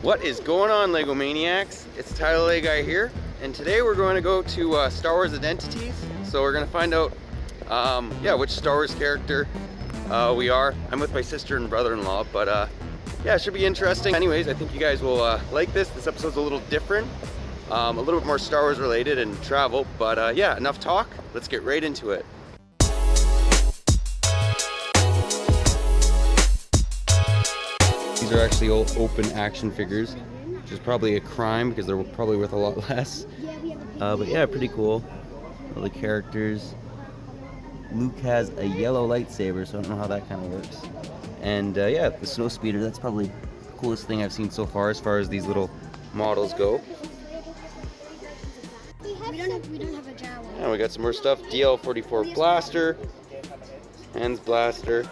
What is going on, LEGO Maniacs? It's Tyler A Guy here, and today we're going to go to Star Wars Identities. So we're going to find out, which Star Wars character we are. I'm with my sister and brother-in-law, but yeah, it should be interesting. Anyways, I think you guys will like this. This episode's a little different, a little bit more Star Wars related and travel, but yeah, enough talk. Let's get right into it. These are actually all open action figures, which is probably a crime because they're probably worth a lot less. But yeah, pretty cool. All the characters. Luke has a yellow lightsaber, so I don't know how that kind of works. And yeah, the snow speeder, that's probably the coolest thing I've seen so far as these little models go. We don't have a Jawa. And we got some more stuff. DL-44 blaster. Hands blaster.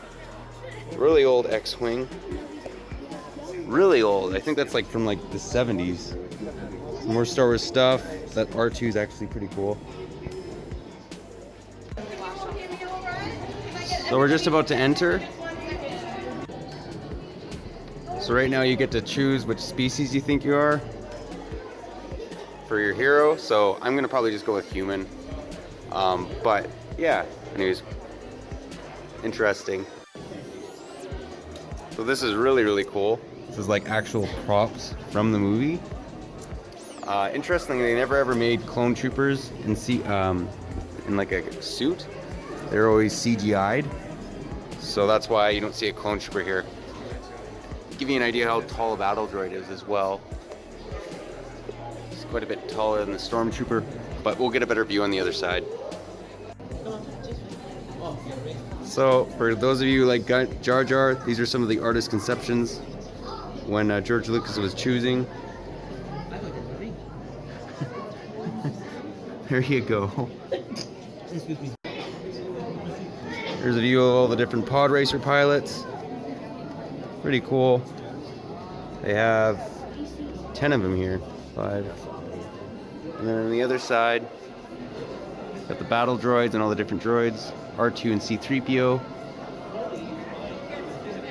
Really old X-Wing. Really old. I think that's like from like the 70s. Some more Star Wars stuff. That R2 is actually pretty cool. So we're just about to enter. So right now you get to choose which species you think you are for your hero. So I'm gonna probably just go with human. But yeah, anyways, interesting. So this is really cool. This is like actual props from the movie. Interestingly, they never ever made clone troopers in like a suit. They're always CGI'd. So that's why you don't see a clone trooper here. Give you an idea how tall a battle droid is as well. It's quite a bit taller than the stormtrooper, but we'll get a better view on the other side. So for those of you who like Jar Jar, these are some of the artist conceptions when George Lucas was choosing. There you go. Here's a view of all the different pod racer pilots. Pretty cool. They have 10 of them here. 5. And then on the other side, got the battle droids and all the different droids. R2 and C-3PO.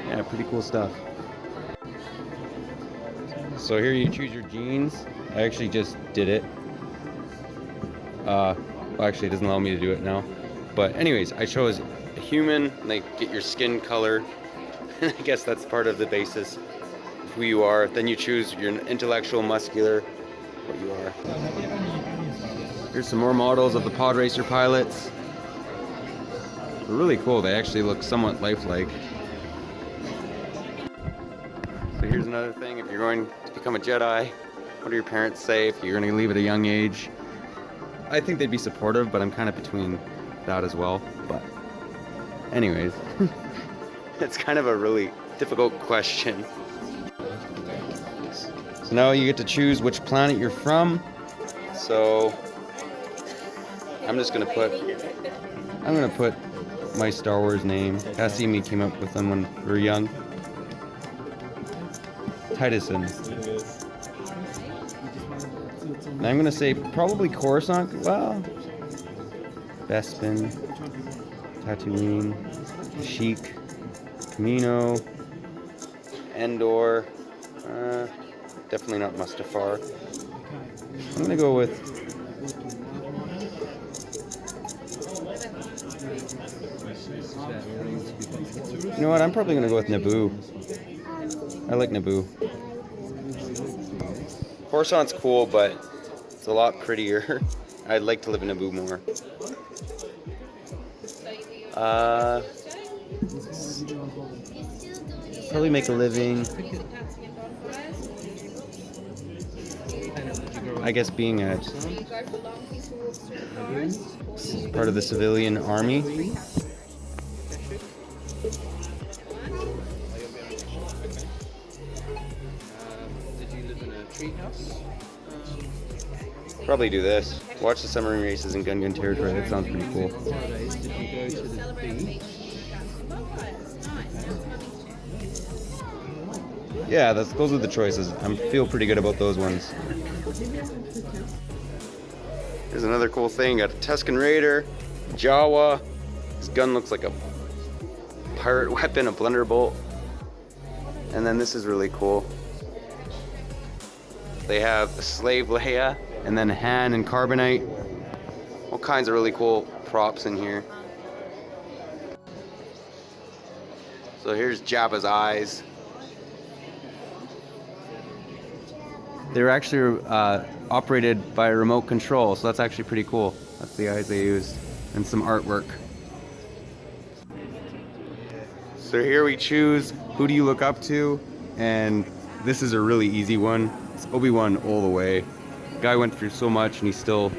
Yeah, pretty cool stuff. So here you choose your genes. I actually just did it. Well, actually it doesn't allow me to do it now. But anyways, I chose a human, like get your skin color. I guess that's part of the basis of who you are. Then you choose your intellectual, muscular, what you are. Here's some more models of the pod racer pilots. They're really cool. They actually look somewhat lifelike. So here's another thing. If you're going to become a Jedi, what do your parents say if you're going to leave at a young age? I think they'd be supportive, but I'm kind of between that as well. But anyways, it's kind of a really difficult question. So now you get to choose which planet you're from. So I'm gonna put my Star Wars name. Cassie and me came up with them when we were young. Titusson. And I'm gonna say probably Coruscant. Well, Bespin, Tatooine, Sheik, Camino, Endor. Definitely not Mustafar. I'm gonna go with you know what? I'm probably gonna go with Naboo. I like Naboo. Coruscant's cool, but it's a lot prettier. I'd like to live in Naboo more. Probably make a living, I guess, being a part of the civilian army. Probably do this. Watch the submarine races in Gun territory. That sounds pretty cool. Yeah, those are the choices. I feel pretty good about those ones. Here's another cool thing. Got a Tuscan Raider, Jawa. This gun looks like a pirate weapon, a blunderbolt. And then this is really cool. They have a slave Leia, and then Han and Carbonite. All kinds of really cool props in here. So here's Jabba's eyes. They're actually operated by a remote control, so that's actually pretty cool. That's the eyes they used, and some artwork. So here we choose who do you look up to, and this is a really easy one. It's Obi-Wan all the way. The guy went through so much and he still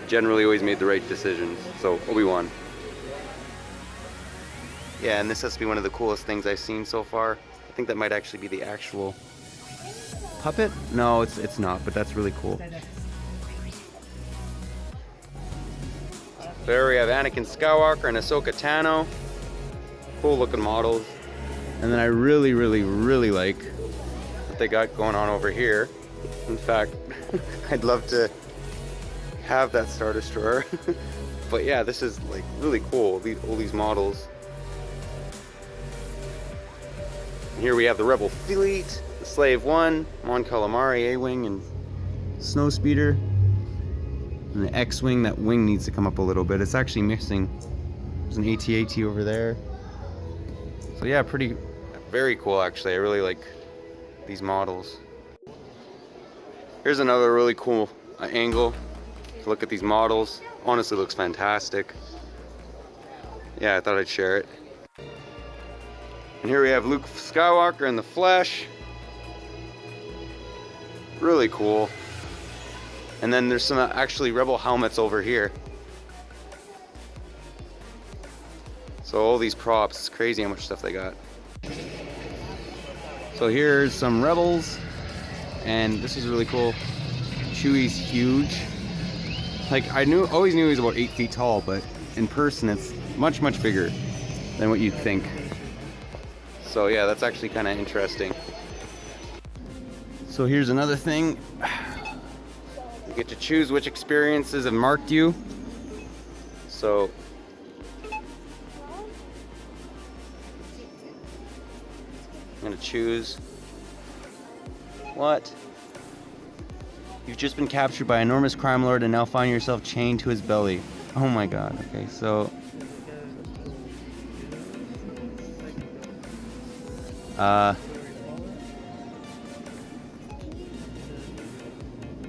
generally always made the right decisions. So Obi-Wan. Yeah, and this has to be one of the coolest things I've seen so far. I think that might actually be the actual puppet? No, it's not, but that's really cool. There we have Anakin Skywalker and Ahsoka Tano. Cool looking models. And then I really like what they got going on over here. In fact, I'd love to have that Star Destroyer. But yeah, this is like really cool, all these models. And here we have the Rebel Fleet, the Slave One, Mon Calamari, A-Wing, and Snowspeeder. And the X-Wing, that wing needs to come up a little bit. It's actually missing. There's an AT-AT over there. So yeah, very cool actually. I really like these models. Here's another really cool angle to look at these models. Honestly, looks fantastic. Yeah, I thought I'd share it. And here we have Luke Skywalker in the flesh. Really cool. And then there's some actually Rebel helmets over here. So all these props, it's crazy how much stuff they got. So here's some Rebels, and this is really cool. Chewie's huge. Like always knew he was about 8 feet tall, but in person it's much bigger than what you'd think. So yeah, that's actually kind of interesting. So here's another thing. You get to choose which experiences have marked you. So I'm gonna choose what? You've just been captured by an enormous crime lord and now find yourself chained to his belly. Oh my god, okay, so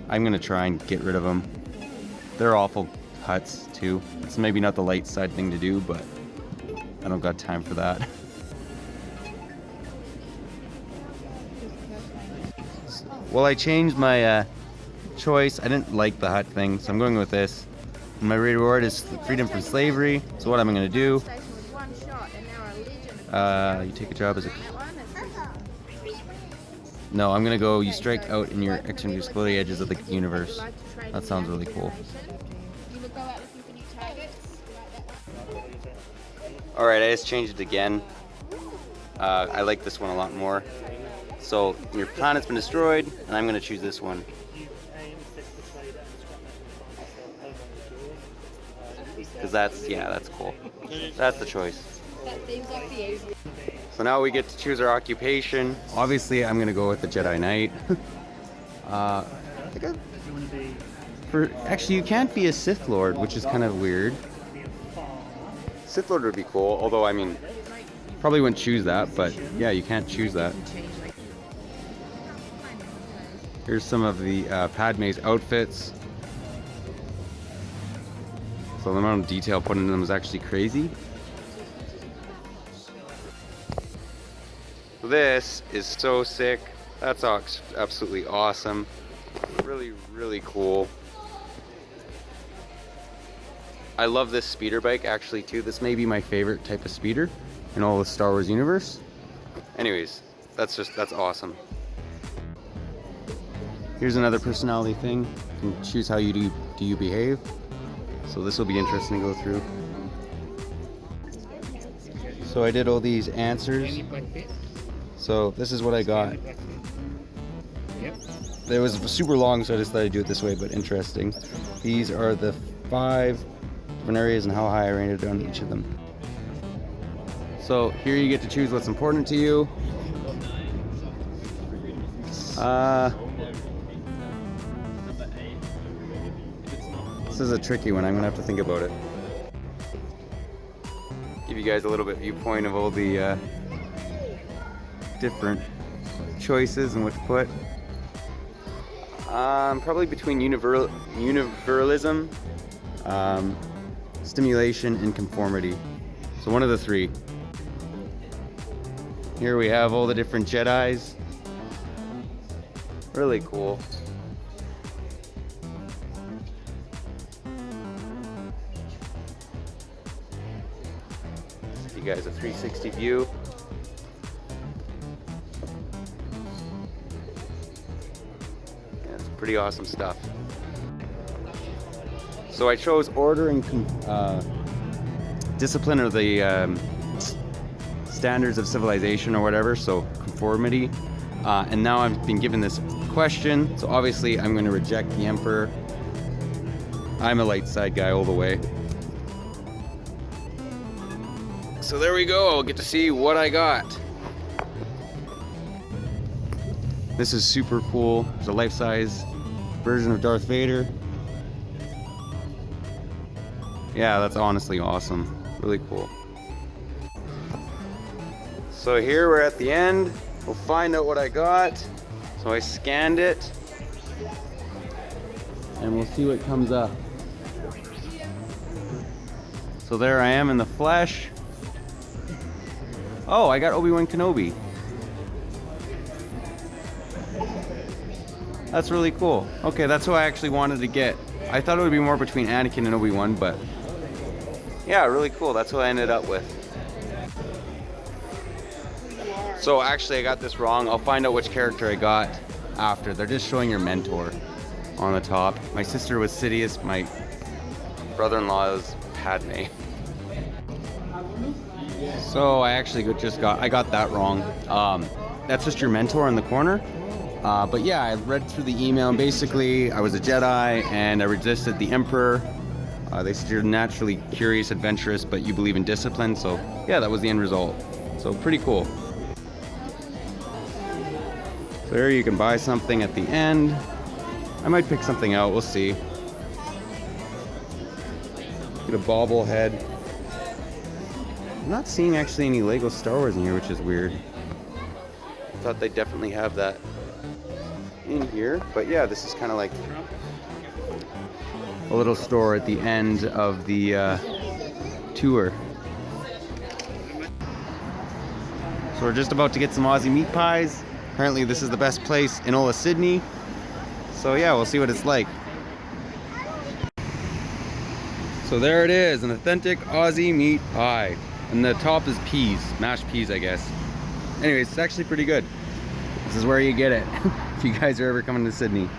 I'm gonna try and get rid of them. They're awful huts too. It's maybe not the light side thing to do, but I don't got time for that. Well, I changed my choice. I didn't like the hut thing, so I'm going with this. And my reward is freedom from slavery. So what am I going to do? You take a job as a... No, I'm going to go, you strike out in your action to explore the edges of the universe. That sounds really cool. Alright, I just changed it again. I like this one a lot more. So your planet's been destroyed, and I'm going to choose this one. Because that's cool. That's the choice. So now we get to choose our occupation. Obviously, I'm going to go with the Jedi Knight. Actually, you can't be a Sith Lord, which is kind of weird. Sith Lord would be cool, although, I mean, probably wouldn't choose that, but yeah, you can't choose that. Here's some of the Padme's outfits. So the amount of detail put into them is actually crazy. This is so sick. That's absolutely awesome. Really cool. I love this speeder bike actually too. This may be my favorite type of speeder in all the Star Wars universe. Anyways, that's awesome. Here's another personality thing. You can choose how do you behave. So this will be interesting to go through. So I did all these answers. So this is what I got. It was super long, so I just thought I'd do it this way, but interesting. These are the 5 different areas and how high I rated on each of them. So here you get to choose what's important to you. This is a tricky one. I'm gonna have to think about it. Give you guys a little bit viewpoint of all the different choices and what to put. Probably between universalism, stimulation, and conformity. So one of the three. Here we have all the different Jedis. Really cool. Give you guys a 360 view. Yeah, it's pretty awesome stuff. So I chose order and discipline, or the standards of civilization or whatever, so conformity. And now I've been given this question, so obviously I'm going to reject the Emperor. I'm a light side guy all the way. So there we go, I'll get to see what I got. This is super cool. It's a life-size version of Darth Vader. Yeah, that's honestly awesome. Really cool. So here we're at the end. We'll find out what I got. So I scanned it, and we'll see what comes up. So there I am in the flesh. Oh, I got Obi-Wan Kenobi. That's really cool. Okay, that's who I actually wanted to get. I thought it would be more between Anakin and Obi-Wan, but yeah, really cool. That's what I ended up with. So actually I got this wrong. I'll find out which character I got after. They're just showing your mentor on the top. My sister was Sidious, my brother-in-law is Padme. So I actually I got that wrong. That's just your mentor in the corner. But yeah, I read through the email, and basically I was a Jedi and I resisted the Emperor. They said you're naturally curious, adventurous, but you believe in discipline. So yeah, that was the end result. So pretty cool. So there you can buy something at the end. I might pick something out, we'll see. Get a bobblehead. I'm not seeing actually any LEGO Star Wars in here, which is weird. I thought they'd definitely have that in here, but yeah, this is kind of like a little store at the end of the tour. So we're just about to get some Aussie meat pies. Apparently this is the best place in all of Sydney. So yeah, we'll see what it's like. So there it is, an authentic Aussie meat pie. And the top is peas, mashed peas, I guess. Anyways, it's actually pretty good. This is where you get it if you guys are ever coming to Sydney.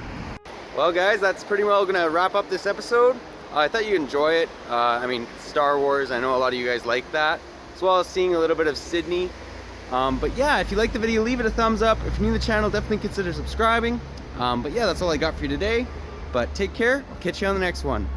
Well guys, that's pretty well gonna wrap up this episode. I thought you'd enjoy it. I mean, Star Wars, I know a lot of you guys like that, as well as seeing a little bit of Sydney. But yeah, if you liked the video, leave it a thumbs up. If you're new to the channel, definitely consider subscribing. But yeah, that's all I got for you today. But take care, I'll catch you on the next one.